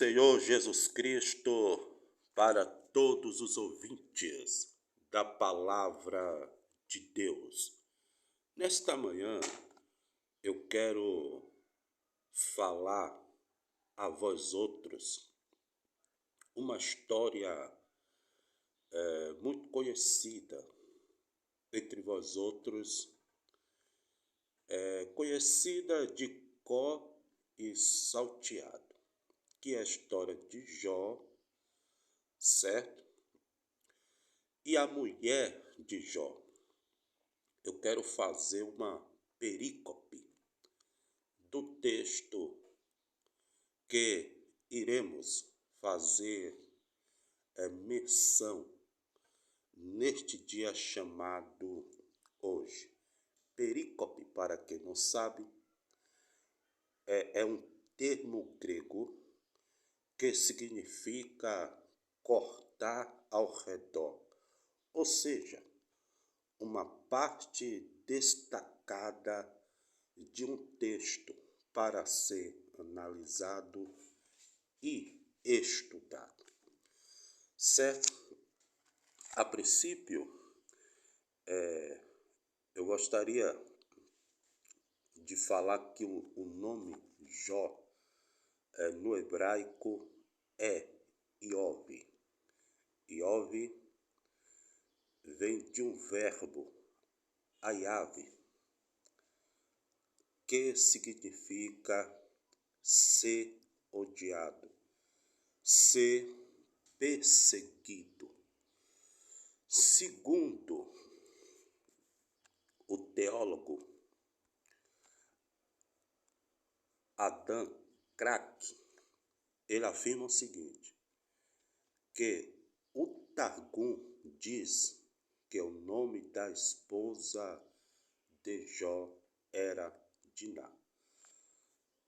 Senhor Jesus Cristo, para todos os ouvintes da palavra de Deus. Nesta manhã, eu quero falar a vós outros uma história muito conhecida entre vós outros, conhecida de có e salteado, que é a história de Jó, certo? E a mulher de Jó. Eu quero fazer uma perícope do texto que iremos fazer menção neste dia chamado hoje. Perícope, para quem não sabe, é um termo grego que significa cortar ao redor, ou seja, uma parte destacada de um texto para ser analisado e estudado, certo? A princípio, eu gostaria de falar que o nome Jó no hebraico é Iov. Iov vem de um verbo, ayav, que significa ser odiado, ser perseguido. Segundo o teólogo Adam Crack, ele afirma o seguinte, que o Targum diz que o nome da esposa de Jó era Diná.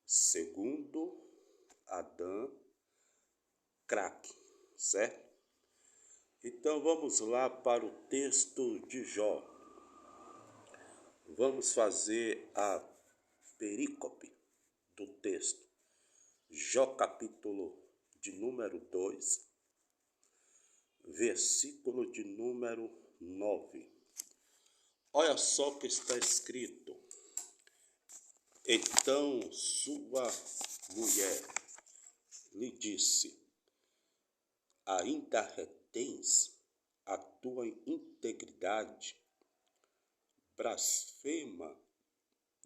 Segundo Adam Crack, certo? Então vamos lá para o texto de Jó. Vamos fazer a perícope do texto. Jó capítulo de número 2, versículo de número 9. Olha só o que está escrito. Então sua mulher lhe disse, ainda retens a tua integridade, blasfema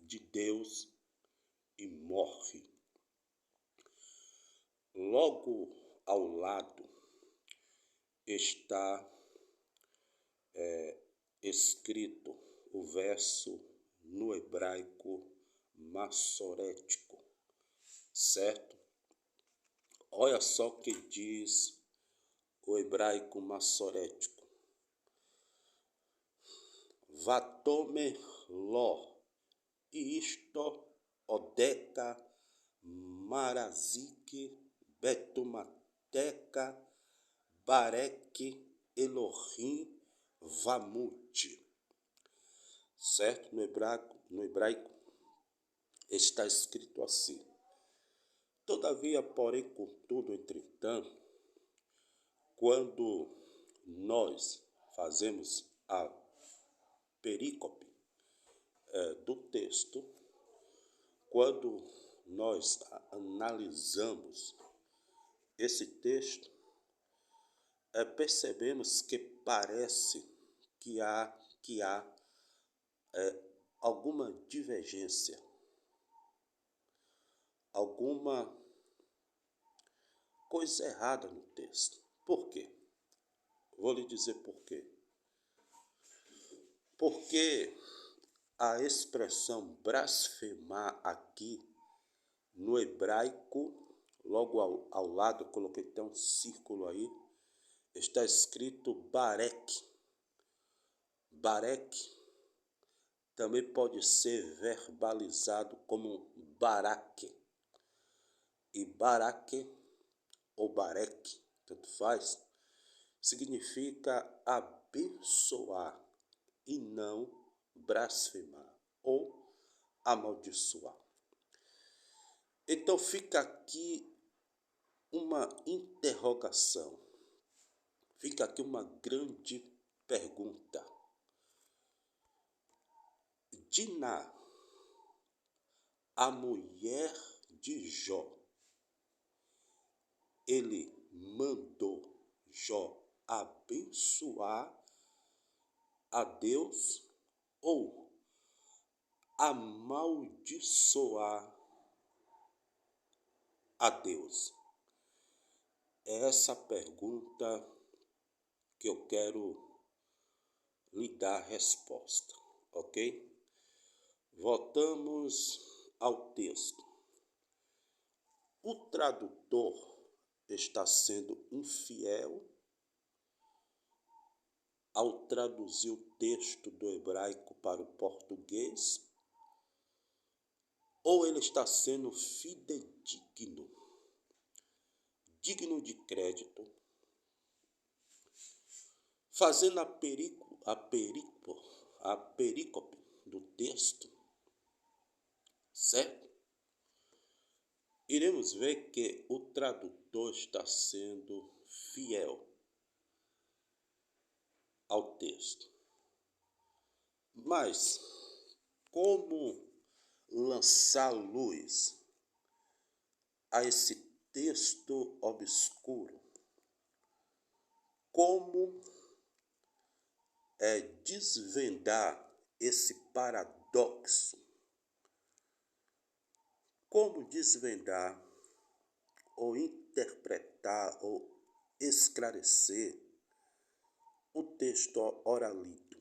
de Deus e morre. Logo ao lado está escrito o verso no hebraico massorético, certo? Olha só o que diz o hebraico massorético. Vatome lo, isto odeca marazik betumateca barek Elohim vamut. Certo? No hebraico está escrito assim. Todavia, porém, contudo, entretanto, quando nós fazemos a perícope do texto, quando nós analisamos esse texto, percebemos que parece que há alguma divergência, alguma coisa errada no texto. Por quê? Vou lhe dizer por quê. Porque a expressão blasfemar aqui no hebraico, logo ao lado, coloquei até um círculo aí, está escrito barek. Barek também pode ser verbalizado como barak. E barak ou barek, tanto faz, significa abençoar e não blasfemar ou amaldiçoar. Então fica aqui um uma interrogação. Fica aqui uma grande pergunta. Diná, a mulher de Jó, ele mandou Jó abençoar a Deus ou amaldiçoar a Deus? É essa pergunta que eu quero lhe dar a resposta, ok? Voltamos ao texto. O tradutor está sendo infiel ao traduzir o texto do hebraico para o português, ou ele está sendo fidedigno, digno de crédito, fazendo a perícope do texto, certo? Iremos ver que o tradutor está sendo fiel ao texto. Mas como lançar luz a esse texto obscuro? Como desvendar esse paradoxo? Como desvendar ou interpretar ou esclarecer o texto oralito?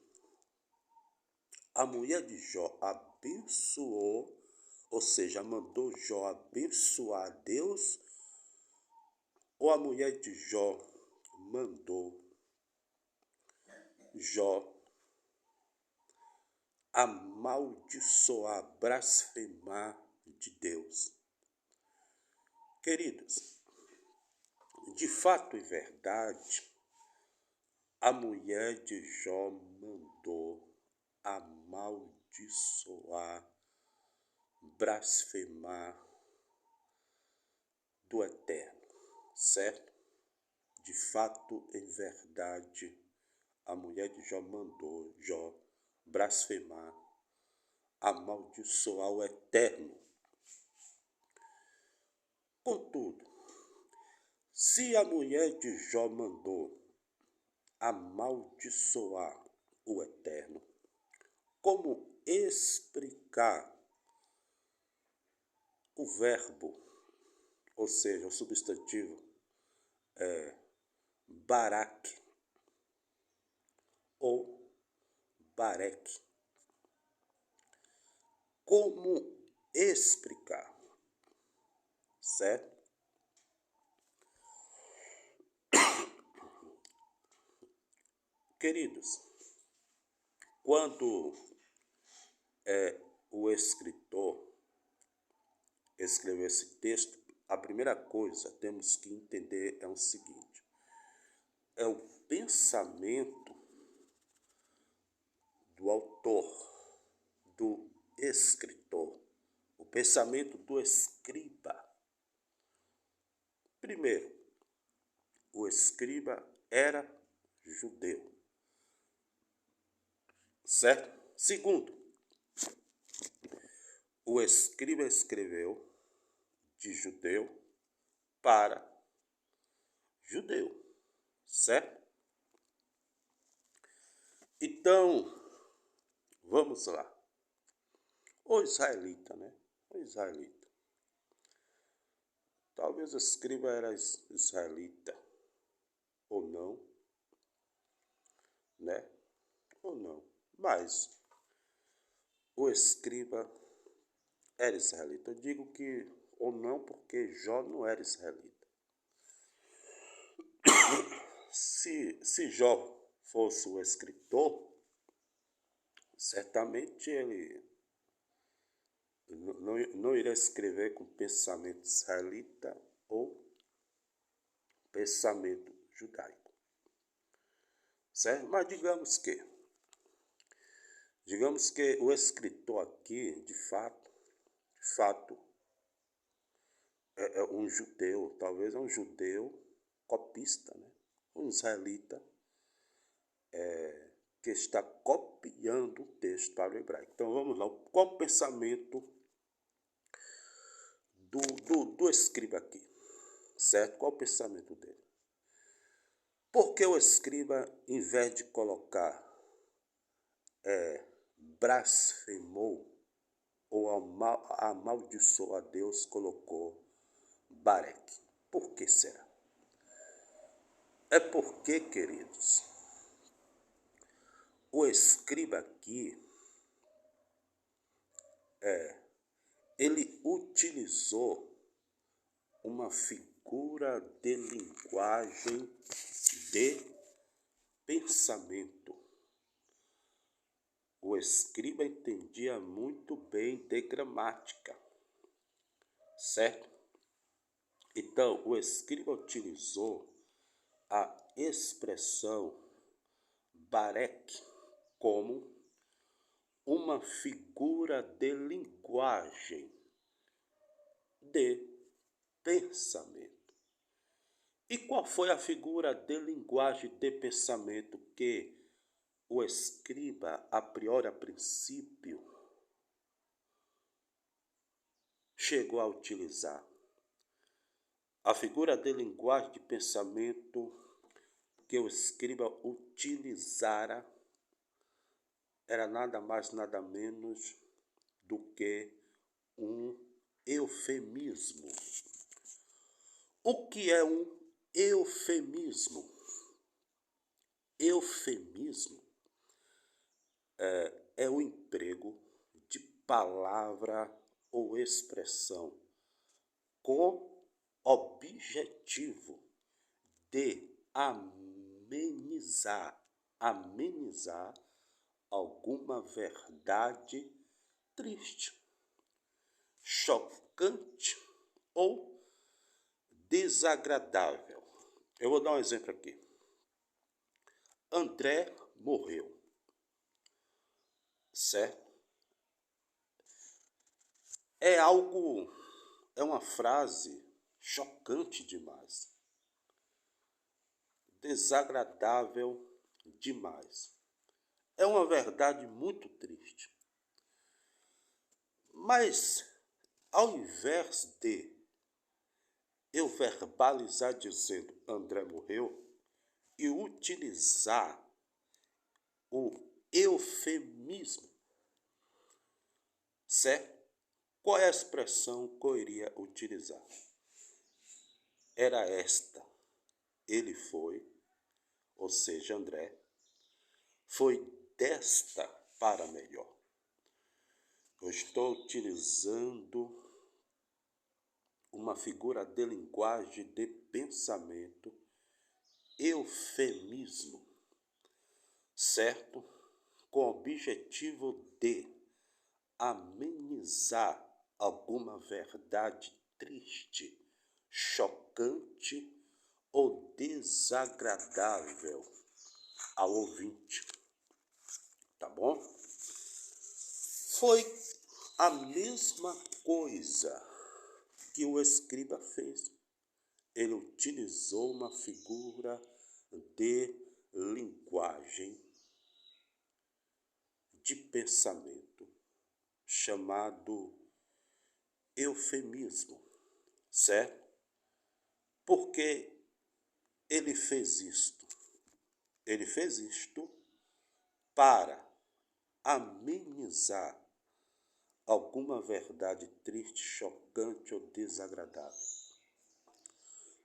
A mulher de Jó abençoou, ou seja, mandou Jó abençoar a Deus, ou a mulher de Jó mandou Jó amaldiçoar, blasfemar de Deus? Queridos, de fato e verdade, a mulher de Jó mandou amaldiçoar, blasfemar do Eterno, certo? De fato e verdade, a mulher de Jó mandou Jó blasfemar, amaldiçoar o Eterno. Contudo, se a mulher de Jó mandou amaldiçoar o Eterno, como explicar o verbo, ou seja, o substantivo Barak ou Barek? Como explicar, certo? Queridos, quando o escritor escreveu esse texto, a primeira coisa temos que entender é o seguinte: é o pensamento do autor, do escritor, o pensamento do escriba. Primeiro, o escriba era judeu, certo? Segundo, o escriba escreveu de judeu para judeu, certo? Então, vamos lá. O israelita, né? O israelita. Talvez o escriba era israelita, ou não, né? Ou não. Mas o escriba era israelita. Eu digo que ou não porque Jó não era israelita. Se Jó fosse o escritor, certamente ele não iria escrever com pensamento israelita ou pensamento judaico, certo? Mas digamos que o escritor aqui, de fato, é um judeu, talvez é um judeu copista, né? Um israelita que está copiando o texto para o hebraico. Então vamos lá, qual o pensamento do escriba aqui, certo? Qual o pensamento dele? Porque o escriba, em vez de colocar blasfemou ou amaldiçoou a Deus, colocou Bareque? Por que será? É porque, queridos, o escriba aqui, ele utilizou uma figura de linguagem de pensamento. O escriba entendia muito bem de gramática, certo? Então, o escriba utilizou a expressão Bareque como uma figura de linguagem de pensamento. E qual foi a figura de linguagem de pensamento que o escriba, a priori, a princípio, chegou a utilizar? A figura de linguagem de pensamento que o escriba utilizara era nada mais, nada menos do que um eufemismo. O que é um eufemismo? Eufemismo é o emprego de palavra ou expressão com objetivo de amenizar alguma verdade triste, chocante ou desagradável. Eu vou dar um exemplo aqui. André morreu, certo? É uma frase chocante demais, desagradável demais. É uma verdade muito triste. Mas, ao invés de eu verbalizar dizendo André morreu e utilizar o eufemismo, certo? Qual é a expressão que eu iria utilizar? Era esta: ele foi, ou seja, André, foi desta para melhor. Eu estou utilizando uma figura de linguagem de pensamento, eufemismo, certo? Com o objetivo de amenizar alguma verdade triste, chocante ou desagradável ao ouvinte. Tá bom? Foi a mesma coisa que o escriba fez. Ele utilizou uma figura de linguagem de pensamento chamado eufemismo, certo? Porque ele fez isto? Ele fez isto para amenizar alguma verdade triste, chocante ou desagradável.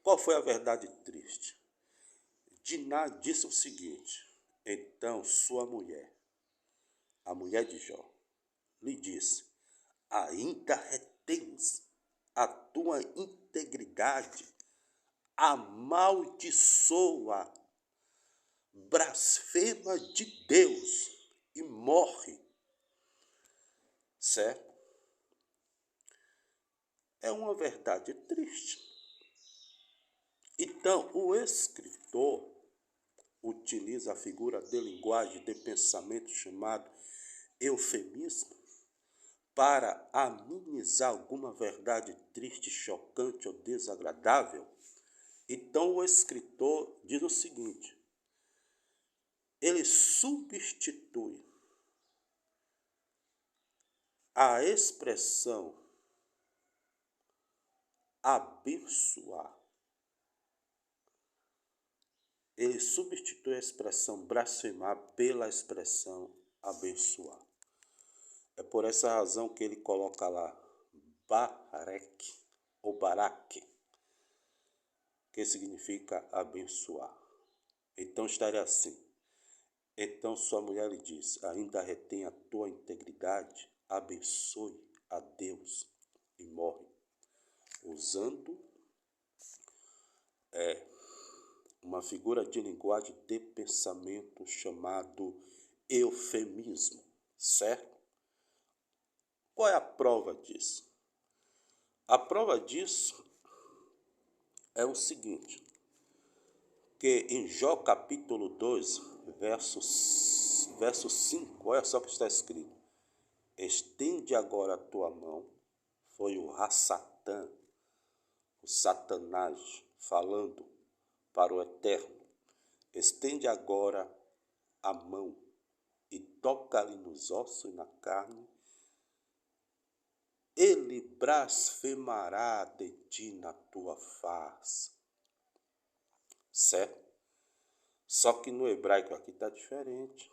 Qual foi a verdade triste? Diná disse o seguinte: então sua mulher, a mulher de Jó, lhe disse: ainda retens a tua integridade, amaldiçoa, blasfema de Deus e morre. Certo? É uma verdade triste. Então, o escritor utiliza a figura de linguagem de pensamento chamado eufemismo para amenizar alguma verdade triste, chocante ou desagradável, então o escritor diz o seguinte: ele substitui a expressão abençoar. Ele substitui a expressão blasfemar pela expressão abençoar. É por essa razão que ele coloca lá Barek ou Barak, que significa abençoar. Então estaria assim: então sua mulher lhe diz, ainda retém a tua integridade, abençoe a Deus, e morre. Usando uma figura de linguagem de pensamento chamado eufemismo, certo? Qual é a prova disso? A prova disso é o seguinte, que em Jó capítulo 2, verso 5, olha só o que está escrito: estende agora a tua mão, foi o Rassatã, o Satanás, falando para o Eterno, estende agora a mão e toca-lhe nos ossos e na carne, ele blasfemará de ti na tua face. Certo? Só que no hebraico aqui está diferente.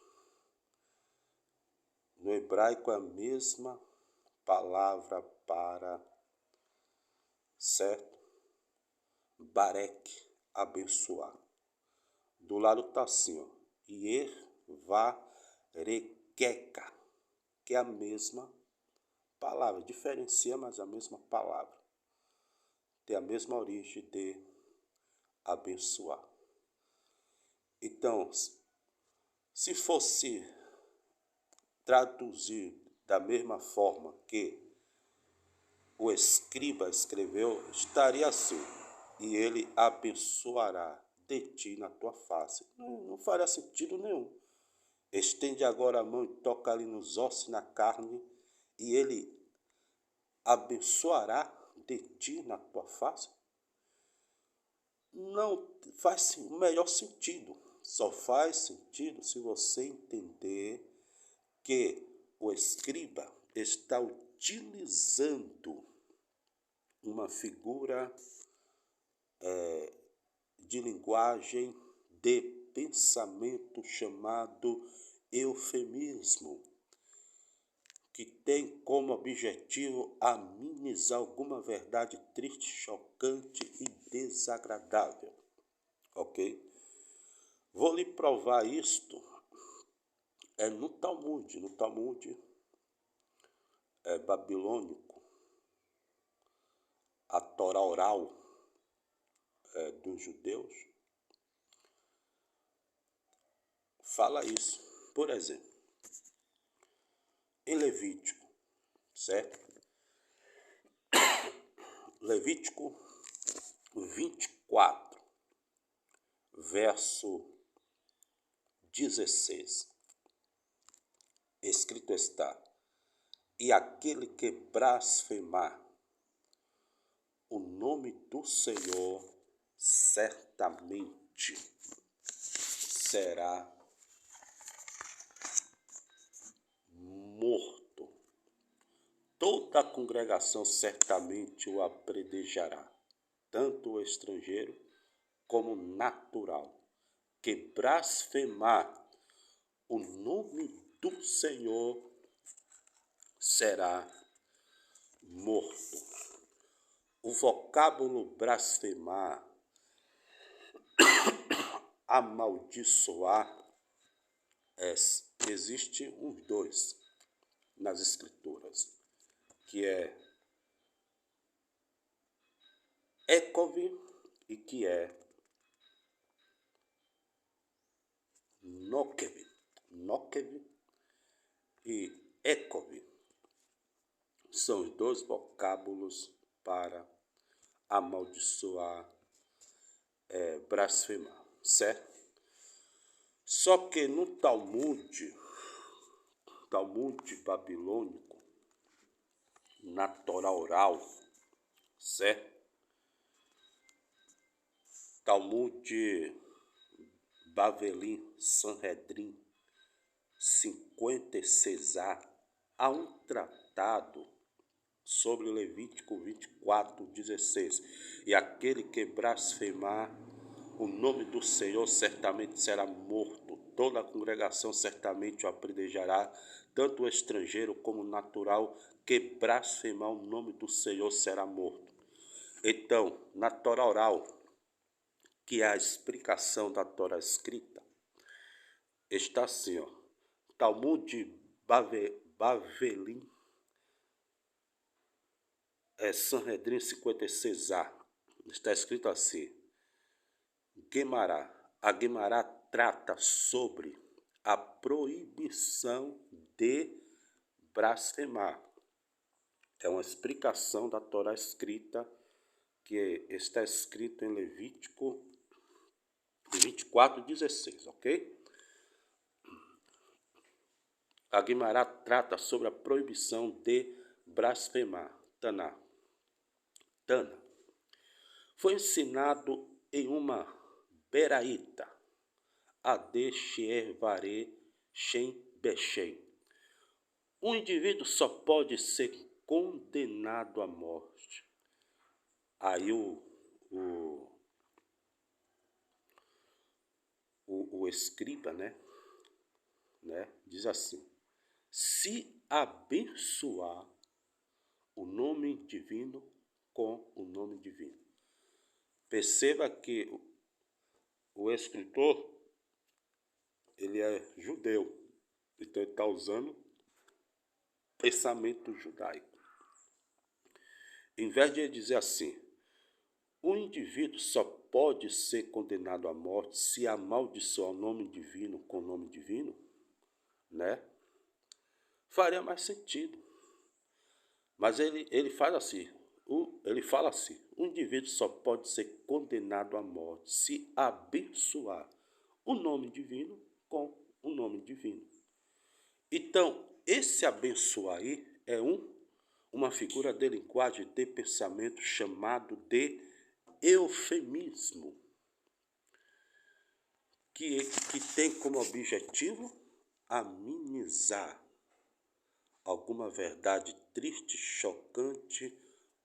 No hebraico é a mesma palavra para, certo? Barek, abençoar. Do lado está assim, ó, Yervarekeka, que é a mesma palavra, diferencia, mas a mesma palavra. Tem a mesma origem de abençoar. Então, se fosse traduzir da mesma forma que o escriba escreveu, estaria assim: e ele abençoará de ti na tua face. Não faria sentido nenhum. Estende agora a mão e toca ali nos ossos e na carne, e ele abençoará de ti na tua face. Não faz o melhor sentido. Só faz sentido se você entender que o escriba está utilizando uma figura de linguagem de pensamento chamado eufemismo, que tem como objetivo amenizar alguma verdade triste, chocante e desagradável. Ok? Vou lhe provar isto no Talmud. No Talmud babilônico, a Torá oral dos judeus, fala isso. Por exemplo, em Levítico, certo? Levítico 24, verso 16. Escrito está: e aquele que blasfemar o nome do Senhor certamente será morto. Toda a congregação certamente o apedrejará, tanto o estrangeiro como o natural, que blasfemar o nome do Senhor será morto. O vocábulo blasfemar, amaldiçoar, existe uns dois nas escrituras, que é Ekov e que é Nokev. Nokev e Ekov são os dois vocábulos para amaldiçoar, blasfemar, certo? Só que no Talmud babilônico, na Torá oral, certo? Talmud de Bavelim, Sanhedrin 56a, há um tratado sobre Levítico 24:16. E aquele que blasfemar o nome do Senhor certamente será morto. Toda a congregação certamente o apedrejará, tanto o estrangeiro como o natural que blasfemar o nome do Senhor será morto. Então, na Torá oral, que é a explicação da Torá escrita, está assim, ó. Talmud de Bavelim, Sanhedrin 56a, está escrito assim: a Guemará trata sobre a proibição de blasfemar. É uma explicação da Torá escrita, que está escrito em Levítico 24:16, ok? A Guemará trata sobre a proibição de blasfemar. Tana. Foi ensinado em uma beraíta, a de Sheevare Shem Bechem. Um indivíduo só pode ser condenado à morte. Aí o escriba, né, diz assim: se abençoar o nome divino com o nome divino. Perceba que o escritor, ele é judeu, então ele está usando pensamento judaico. Em vez de ele dizer assim: o indivíduo só pode ser condenado à morte se amaldiçoar o nome divino com o nome divino, né? Faria mais sentido. Mas ele fala assim: o indivíduo só pode ser condenado à morte se abençoar o nome divino com o nome divino. Então, esse abençoar aí é uma figura de linguagem de pensamento chamado de eufemismo, que tem como objetivo amenizar alguma verdade triste, chocante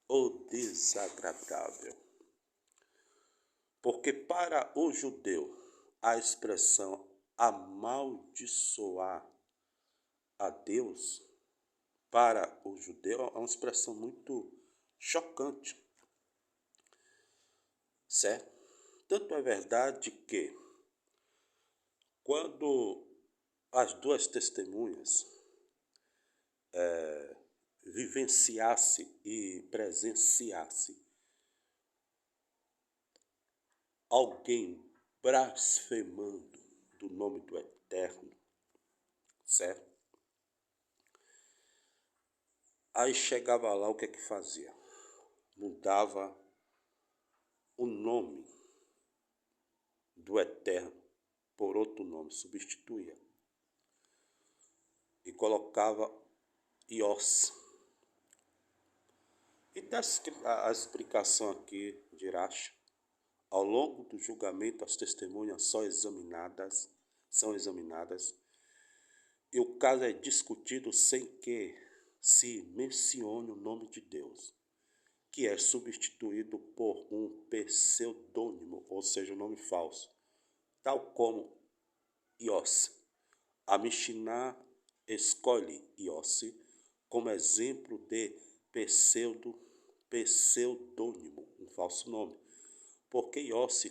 ou desagradável. Porque para o judeu, a expressão amaldiçoar a Deus, para o judeu, é uma expressão muito chocante, certo? Tanto é verdade que, quando as duas testemunhas vivenciasse e presenciasse alguém blasfemando do nome do Eterno, certo? Aí chegava lá, o que é que fazia? Mudava o nome do Eterno por outro nome, substituía. E colocava Iós. E dá a explicação aqui de Rashi: ao longo do julgamento, as testemunhas são examinadas, e o caso é discutido sem que se mencione o nome de Deus, que é substituído por um pseudônimo, ou seja, um nome falso, tal como Iós. A Mishnah escolhe Iós como exemplo de pseudônimo, um falso nome, porque Iós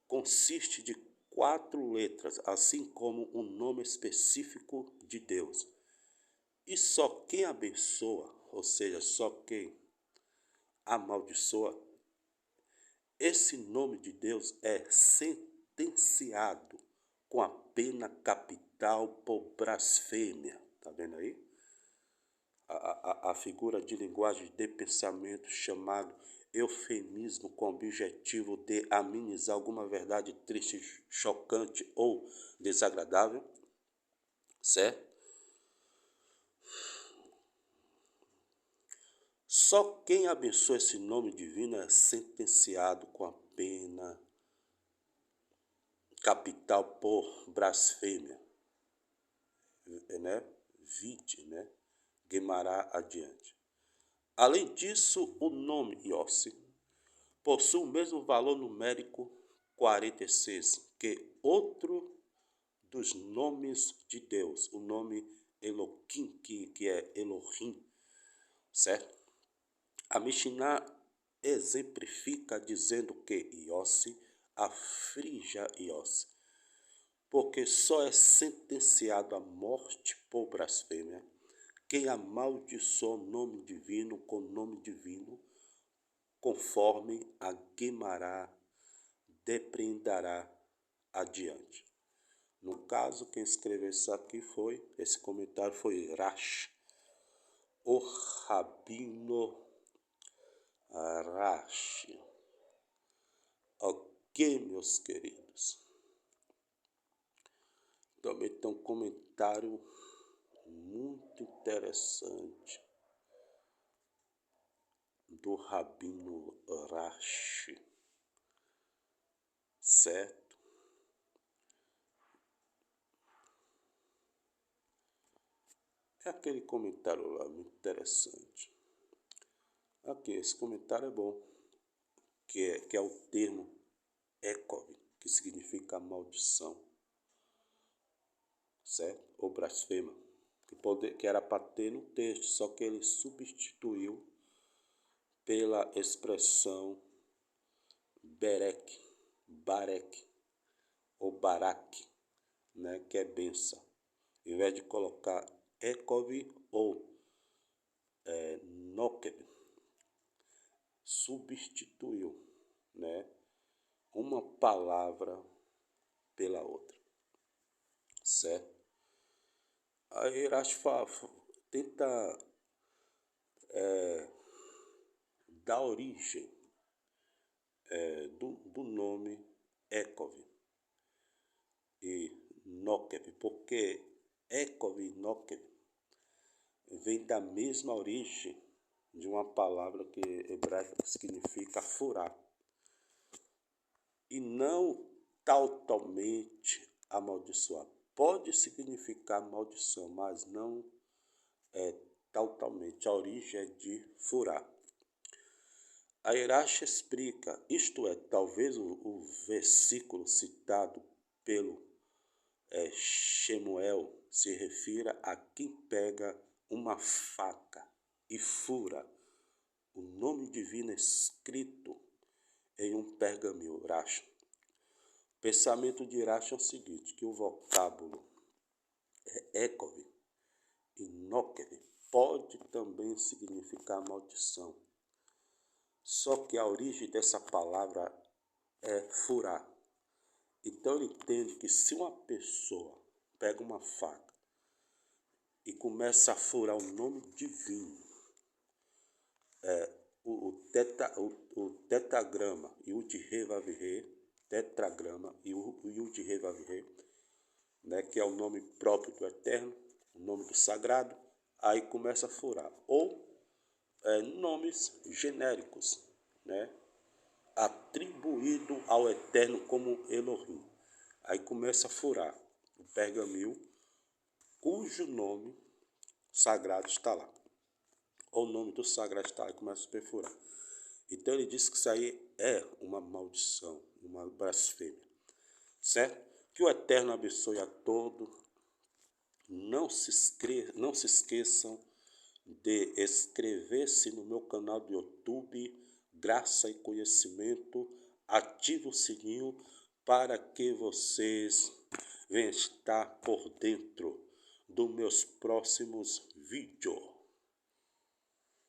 consiste de 4 letras, assim como um nome específico de Deus. E só quem abençoa, ou seja, só quem amaldiçoa esse nome de Deus, é sentenciado com a pena capital por blasfêmia. Tá vendo aí? A figura de linguagem de pensamento chamado eufemismo, com o objetivo de amenizar alguma verdade triste, chocante ou desagradável, certo? Só quem abençoa esse nome divino é sentenciado com a pena capital por blasfêmia, né? Vide, né? Guimará adiante. Além disso, o nome Iossi possui o mesmo valor numérico 46 que outro dos nomes de Deus, o nome Elohim, que é Elohim, certo? A Mishnah exemplifica dizendo que Iossi aflige Iossi, porque só é sentenciado à morte por blasfêmia quem amaldiçoa o nome divino com nome divino, conforme a Guimará depreenderá adiante. No caso, quem escreveu esse comentário foi Rash, o Rabino Rash. Ok, meus queridos. Também tem um comentário muito interessante do Rabino Rash, certo? É aquele comentário lá muito interessante. Aqui, esse comentário é bom, que é o termo Ekov, que significa maldição, certo? Ou blasfema, que era para ter no texto, só que ele substituiu pela expressão Barek ou Barak, né, que é benção. Em vez de colocar Ekov ou Noked, substituiu, né, uma palavra pela outra, certo? Aí Rashfar tenta dar origem do nome Ekov e Nokev, porque Ekov e Nokev vem da mesma origem de uma palavra que hebraica que significa furar, e não totalmente amaldiçoar. Pode significar maldição, mas não é totalmente. A origem é de furar. A Irache explica, isto é, talvez o versículo citado pelo Shemuel se refira a quem pega uma faca e fura o nome divino escrito em um pergaminho. Rashi. O pensamento de Rashi é o seguinte, que o vocábulo Ekov e Nokev pode também significar maldição. Só que a origem dessa palavra é furar. Então ele entende que se uma pessoa pega uma faca e começa a furar o nome divino, o tetragrama e o de Revavire, tetragrama e o de Revavire, né, que é o nome próprio do Eterno, o nome do Sagrado, aí começa a furar. Ou nomes genéricos, né, atribuído ao Eterno como Elohim. Aí começa a furar o pergaminho cujo nome sagrado está lá. Ou o nome do sagrado está lá e começa a perfurar. Então ele diz que isso aí é uma maldição, uma blasfêmia, certo? Que o Eterno abençoe a todos. Não se esqueçam de inscrever-se no meu canal do YouTube, Graça e Conhecimento. Ative o sininho para que vocês venham estar por dentro dos meus próximos vídeos.